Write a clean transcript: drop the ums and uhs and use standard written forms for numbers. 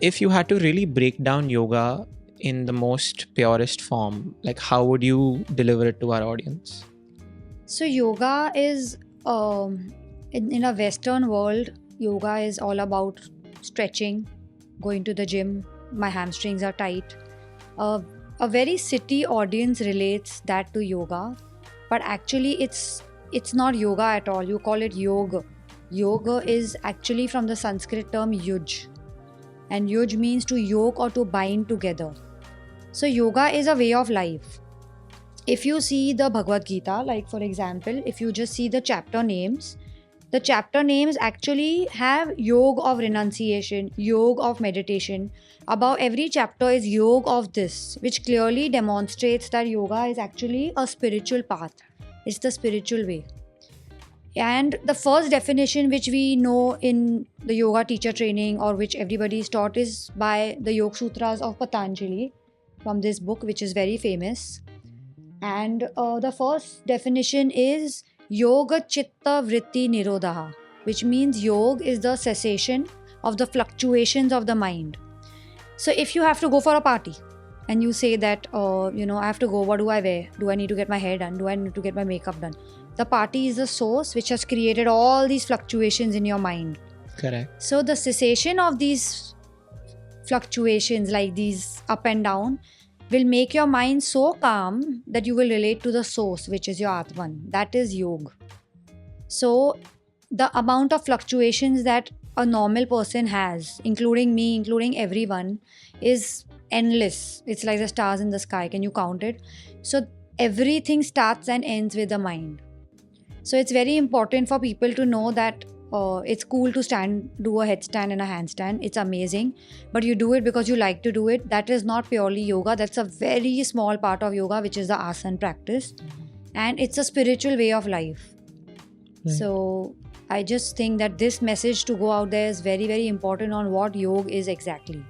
if you had to really break down yoga in the most purest form, like how would you deliver it to our audience? So yoga is in a Western world, yoga is all about stretching, going to the gym. My hamstrings are tight. Uh, a very city audience relates that to yoga, but actually it's not yoga at all. You call it yoga. Yoga is actually from the Sanskrit term yuj, and yuj means to yoke or to bind together. So yoga is a way of life. If you see the Bhagavad Gita, like for example, if you just see the chapter names actually have yoga of renunciation, yoga of meditation. Above every chapter is yoga of this, which clearly demonstrates that yoga is actually a spiritual path. It's the spiritual way. And the first definition which we know in the yoga teacher training, or which everybody is taught, is by the Yoga Sutras of Patanjali, from this book, which is very famous. And the first definition is Yoga Chitta Vritti Nirodha, which means yoga is the cessation of the fluctuations of the mind. So if you have to go for a party and you say that, I have to go, what do I wear? Do I need to get my hair done? Do I need to get my makeup done? The party is the source which has created all these fluctuations in your mind. Correct. So the cessation of these fluctuations, like these up and down, will make your mind so calm that you will relate to the source, which is your Atman. That is yoga. So the amount of fluctuations that a normal person has, including me, including everyone, is endless. It's like the stars in the sky. Can you count it? So everything starts and ends with the mind. So it's very important for people to know that it's cool to do a headstand and a handstand. It's amazing, but you do it because you like to do it. That is not purely yoga. That's a very small part of yoga, which is the asana practice, and it's a spiritual way of life. Right. So I just think that this message to go out there is very, very important on what yoga is exactly.